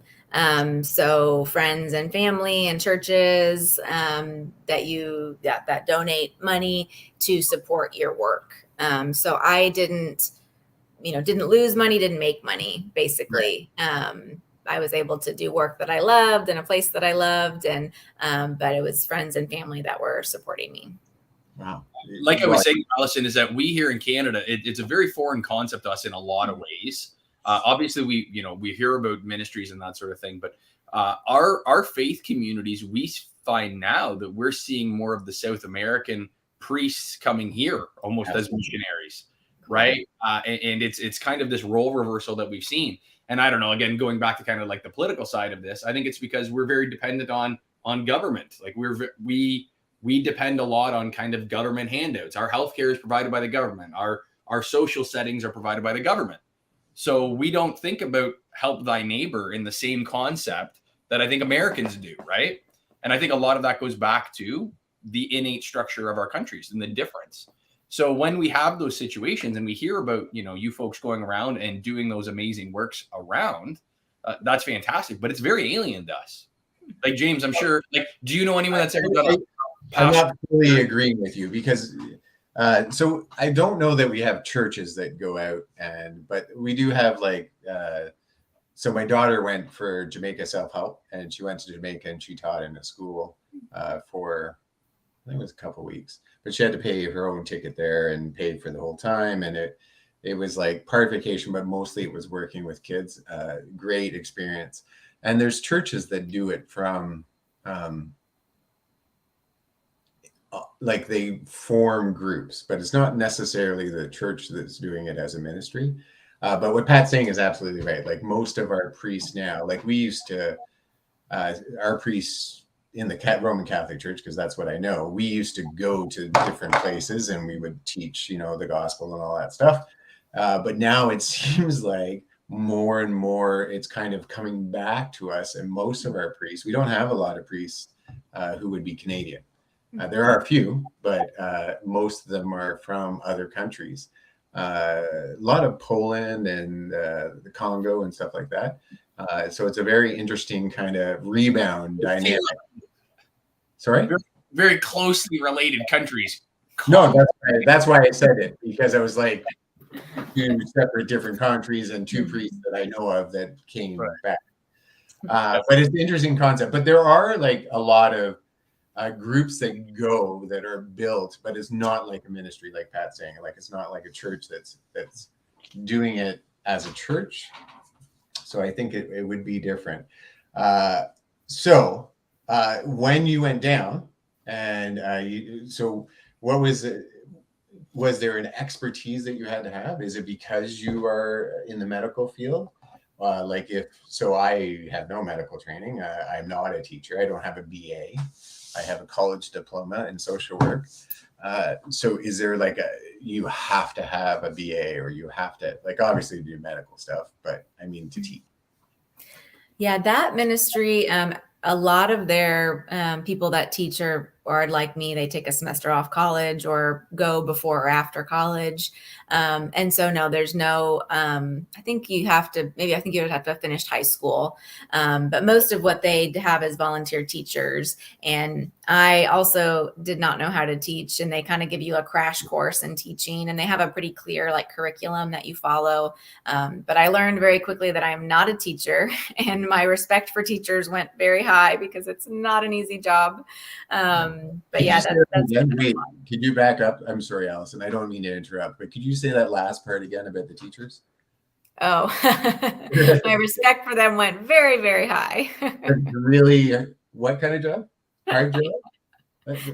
So friends and family and churches that donate money to support your work. So I didn't lose money, didn't make money, basically. Right. I was able to do work that I loved in a place that I loved, and but it was friends and family that were supporting me. Wow. Like I was saying, Alyson, is that we here in Canada, it's a very foreign concept to us in a lot of ways. Obviously, we hear about ministries and that sort of thing, but our faith communities, we find now that we're seeing more of the South American priests coming here almost as missionaries, right? And it's kind of this role reversal that we've seen. And I don't know, again, going back to kind of like the political side of this, I think it's because we're very dependent on government. Like we depend a lot on kind of government handouts. Our healthcare is provided by the government. Our social settings are provided by the government. So we don't think about help thy neighbor in the same concept that I think Americans do, right? And I think a lot of that goes back to the innate structure of our countries and the difference. So when we have those situations and we hear about, you folks going around and doing those amazing works around, that's fantastic, but it's very alien to us. Like James, I'm sure, do you know anyone that's ever done I'm not fully agreeing with you because, so I don't know that we have churches that go out but we do have so my daughter went for Jamaica Self-Help, and she went to Jamaica and she taught in a school for, I think it was a couple of weeks, but she had to pay her own ticket there and paid for the whole time. And it was like part vacation, but mostly it was working with kids. Great experience. And there's churches that do it from, like they form groups, but it's not necessarily the church that's doing it as a ministry. But what Pat's saying is absolutely right. Like most of our priests now, like we used to, our priests in the Roman Catholic Church, because that's what I know, we used to go to different places and we would teach, the gospel and all that stuff. But now it seems like more and more it's kind of coming back to us. And most of our priests, we don't have a lot of priests who would be Canadian. There are a few, but most of them are from other countries. A lot of Poland and the Congo and stuff like that. So it's a very interesting kind of rebound dynamic. Sorry? Very, very closely related countries. No, that's why I said it, because I was like 2 separate different countries and 2 priests that I know of that came back. But it's an interesting concept. But there are like a lot of groups that go that are built, but it's not like a ministry, like Pat's saying. Like it's not like a church that's doing it as a church. So I think it would be different. So when you went down, and so what was it? Was there an expertise that you had to have? Is it because you are in the medical field? Like if so, I have no medical training. I'm not a teacher. I don't have a BA. I have a college diploma in social work. So is there like you have to have a BA, or you have to, like, obviously do medical stuff, but I mean to teach? Yeah, that ministry, a lot of their people that teach are like me. They take a semester off college or go before or after college. And so, no, there's no, I think you have to, maybe I think you would have to have finished high school. But most of what they have is volunteer teachers. And I also did not know how to teach, and they kind of give you a crash course in teaching, and they have a pretty clear like curriculum that you follow. But I learned very quickly that I'm not a teacher, and my respect for teachers went very high because it's not an easy job. But yeah, that's wait, could you back up? I'm sorry, Alyson, I don't mean to interrupt, but could you say that last part again about the teachers? Oh, my respect for them went very, very high. Really, what kind of job? Hard job?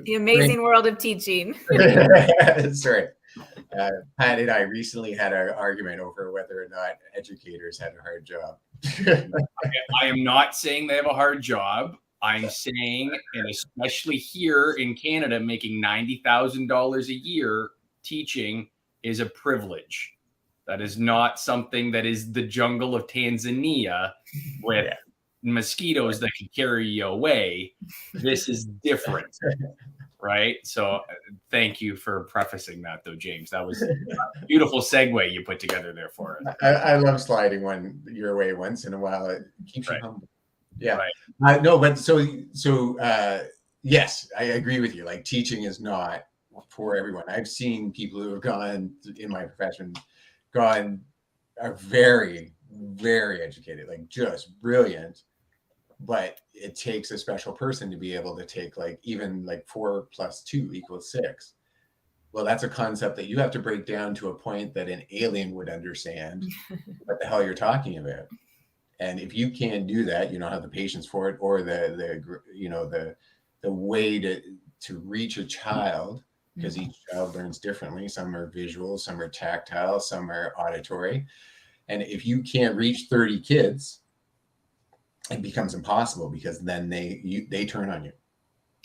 The amazing world of teaching. Sorry. Pat and I recently had an argument over whether or not educators had a hard job. I am not saying they have a hard job. I'm saying, and especially here in Canada, making $90,000 a year teaching is a privilege. That is not something that is the jungle of Tanzania with mosquitoes that can carry you away. This is different, right? So thank you for prefacing that, though, James. That was a beautiful segue you put together there for us. I love sliding one your way once in a while. It keeps you humble. Yeah. Right. No, but so yes, I agree with you. Like, teaching is not for everyone. I've seen people who have gone in my profession, are very, very educated, like just brilliant, but it takes a special person to be able to take like even like 4 + 2 = 6. Well, that's a concept that you have to break down to a point that an alien would understand what the hell you're talking about. And if you can't do that, you don't have the patience for it, or the way to reach a child, because each child learns differently. Some are visual, some are tactile, some are auditory. And if you can't reach 30 kids, it becomes impossible, because then they turn on you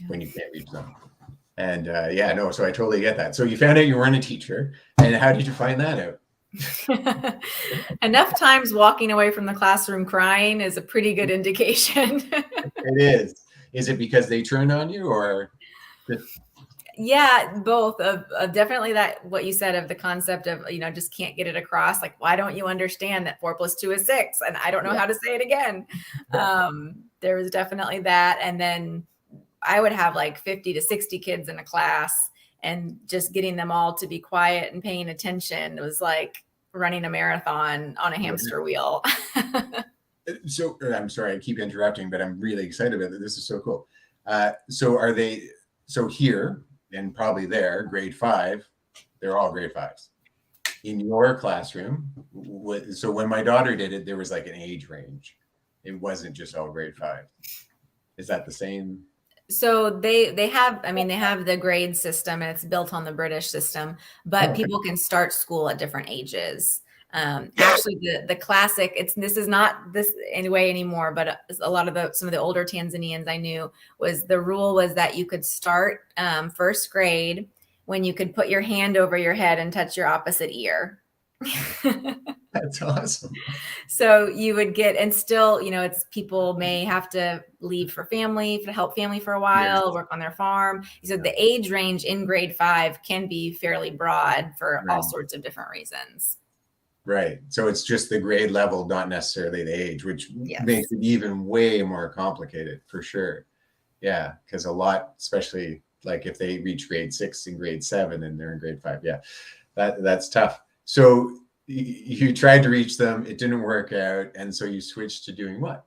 when you can't reach them. And so I totally get that. So you found out you weren't a teacher, and how did you find that out? Enough times walking away from the classroom crying is a pretty good indication. It is. Is it because they turn on you, or? Yeah, both of definitely that, what you said of the concept of, just can't get it across. Like, why don't you understand that 4 + 2 = 6? And I don't know how to say it again. There was definitely that. And then I would have like 50 to 60 kids in a class, and just getting them all to be quiet and paying attention. It was like running a marathon on a hamster wheel. So I'm sorry, I keep interrupting, but I'm really excited about it. This is so cool. So here, and probably there, grade 5, they're all grade 5s. In your classroom, so when my daughter did it, there was like an age range. It wasn't just all grade 5. Is that the same? So they have the grade system, and it's built on the British system, but people can start school at different ages. Actually, the classic, this is not this anyway anymore, but a lot of some of the older Tanzanians I knew, the rule was that you could start first grade when you could put your hand over your head and touch your opposite ear. That's awesome. So you would get, and still, it's, people may have to leave for help family for a while, work on their farm. So the age range in grade 5 can be fairly broad for all sorts of different reasons. Right. So it's just the grade level, not necessarily the age, which makes it even way more complicated, for sure. Yeah. Because a lot, especially like if they reach grade 6 and grade 7 and they're in grade 5. Yeah. That's tough. So you tried to reach them, it didn't work out, and so you switched to doing what?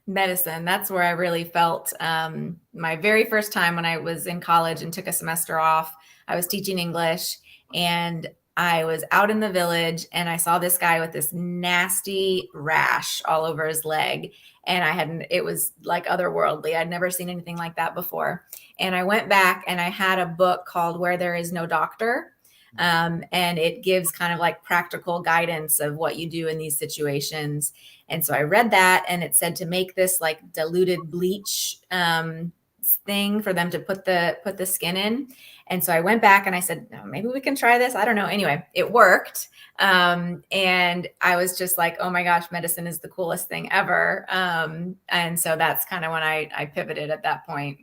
Medicine. That's where I really felt my very first time when I was in college and took a semester off. I was teaching English, and I was out in the village and I saw this guy with this nasty rash all over his leg. And it was like otherworldly. I'd never seen anything like that before. And I went back and I had a book called Where There Is No Doctor. And it gives kind of like practical guidance of what you do in these situations. And so I read that, and it said to make this like diluted bleach thing for them to put the skin in. And so I went back and I said, oh, maybe we can try this. I don't know. Anyway, it worked. And I was just like, oh my gosh, medicine is the coolest thing ever. And so that's kind of when I pivoted at that point.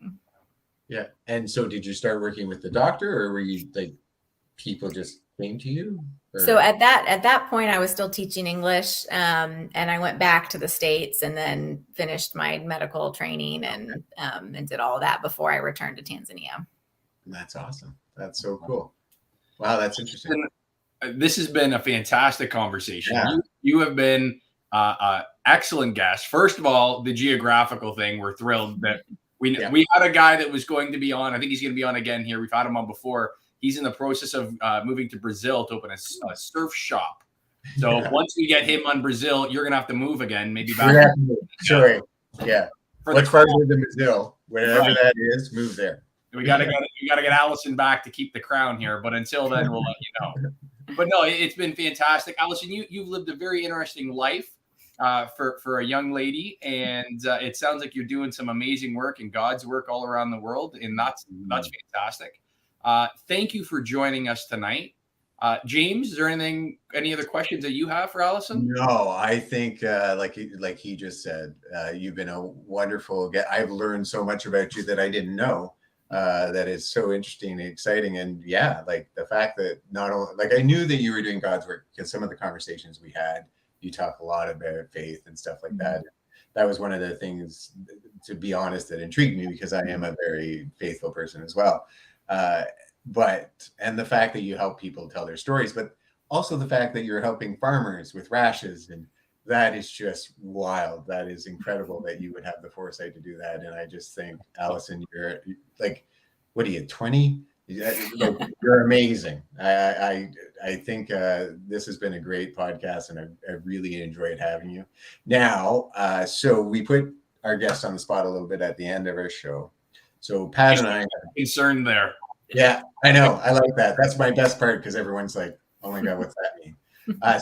Yeah. And so did you start working with the doctor, or were you like, people just came to you? Or? So at that point, I was still teaching English, and I went back to the States and then finished my medical training and did all of that before I returned to Tanzania. That's awesome. That's so cool. Wow, that's interesting. This has been a fantastic conversation. Yeah. You have been an excellent guest. First of all, the geographical thing, we're thrilled that we had a guy that was going to be on. I think he's going to be on again here. We've had him on before. He's in the process of moving to Brazil to open a surf shop. So once we get him on Brazil, you're going to have to move again, maybe back. Sorry. Yeah. What's farther than Brazil, wherever that is, move there. We got to get Alyson back to keep the crown here. But until then, we'll let you know. But no, it's been fantastic. Alyson, you've lived a very interesting life for a young lady. And it sounds like you're doing some amazing work and God's work all around the world. And that's fantastic. Thank you for joining us tonight. James, is there any other questions that you have for Alyson? No, I think like he just said, you've been a wonderful guest. I've learned so much about you that I didn't know. That is so interesting and exciting. And yeah, like the fact that not only like I knew that you were doing God's work because some of the conversations we had, you talk a lot about faith and stuff like that. That was one of the things, to be honest, that intrigued me because I am a very faithful person as well. And the fact that you help people tell their stories, but also the fact that you're helping farmers with rashes, and that is just wild. That is incredible that you would have the foresight to do that. And I just think, Alyson, you're like, what are you, 20? You're amazing. I think this has been a great podcast, and I really enjoyed having you. Now, so we put our guests on the spot a little bit at the end of our show. So Pat and I concerned there. Yeah, I know. I like that. That's my best part because everyone's like, oh my God, what's that mean?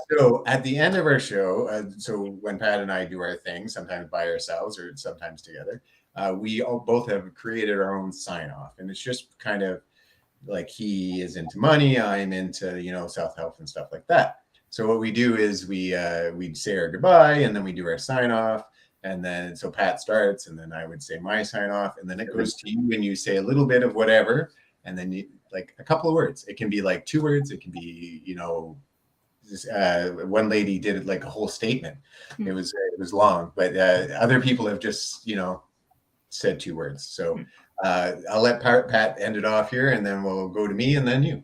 So at the end of our show, so when Pat and I do our thing, sometimes by ourselves or sometimes together, we both have created our own sign off. And it's just kind of like he is into money, I'm into, self-help and stuff like that. So what we do is we'd say our goodbye, and then we do our sign off. And then so Pat starts, and then I would say my sign off, and then it goes to you, and you say a little bit of whatever, and then you like a couple of words. It can be like 2 words. It can be, one lady did it like a whole statement. It was long, but other people have just, said 2 words. So I'll let Pat end it off here, and then we'll go to me and then you.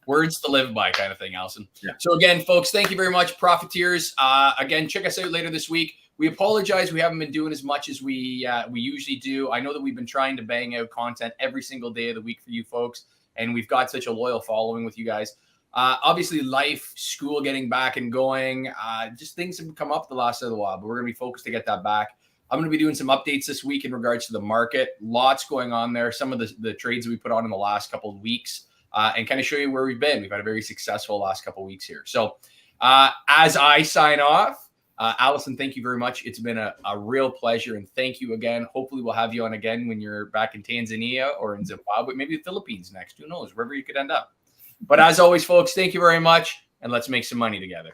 Words to live by kind of thing, Alyson. Yeah. So again, folks, thank you very much, Profiteers. Again, check us out later this week. We apologize. We haven't been doing as much as we usually do. I know that we've been trying to bang out content every single day of the week for you folks, and we've got such a loyal following with you guys. Obviously, life, school getting back and going, just things have come up the last little while, but we're going to be focused to get that back. I'm going to be doing some updates this week in regards to the market. Lots going on there. Some of the trades that we put on in the last couple of weeks, and kind of show you where we've been. We've had a very successful last couple of weeks here. So as I sign off, Alyson, thank you very much. It's been a real pleasure, and thank you again. Hopefully we'll have you on again when you're back in Tanzania or in Zimbabwe, maybe the Philippines next. Who knows? Wherever you could end up. But as always, folks, thank you very much, and let's make some money together.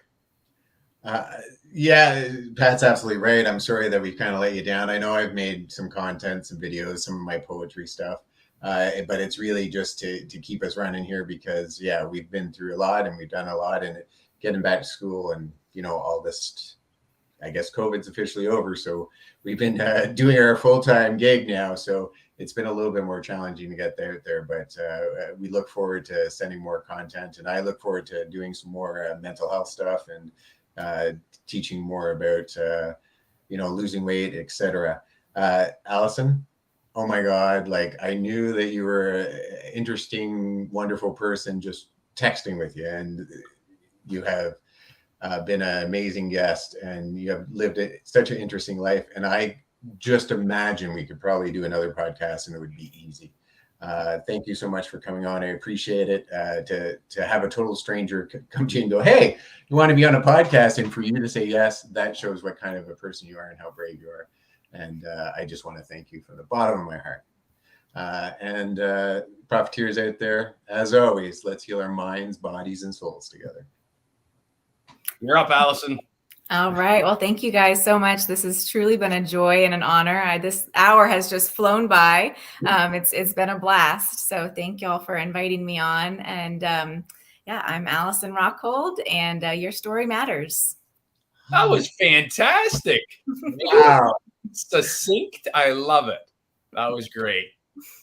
Yeah, Pat's absolutely right. I'm sorry that we kind of let you down. I know I've made some content, some videos, some of my poetry stuff, but it's really just to keep us running here because, yeah, we've been through a lot and we've done a lot, and getting back to school and, all this. I guess COVID's officially over, so we've been doing our full-time gig now. So it's been a little bit more challenging to get there, but we look forward to sending more content, and I look forward to doing some more mental health stuff and teaching more about, losing weight, etc. Alyson, oh my God, like I knew that you were an interesting, wonderful person just texting with you, and you have been an amazing guest, and you have lived such an interesting life. And I just imagine we could probably do another podcast and it would be easy. Thank you so much for coming on. I appreciate it. To have a total stranger come to you and go, hey, you want to be on a podcast? And for you to say yes, that shows what kind of a person you are and how brave you are. And I just want to thank you from the bottom of my heart. And profiteers out there, as always, let's heal our minds, bodies, and souls together. You're up, Alyson. All right. Well, thank you guys so much. This has truly been a joy and an honor. This hour has just flown by. It's been a blast. So thank y'all for inviting me on. And yeah, I'm Alyson Rockhold, and your story matters. That was fantastic. Wow. Succinct. I love it. That was great.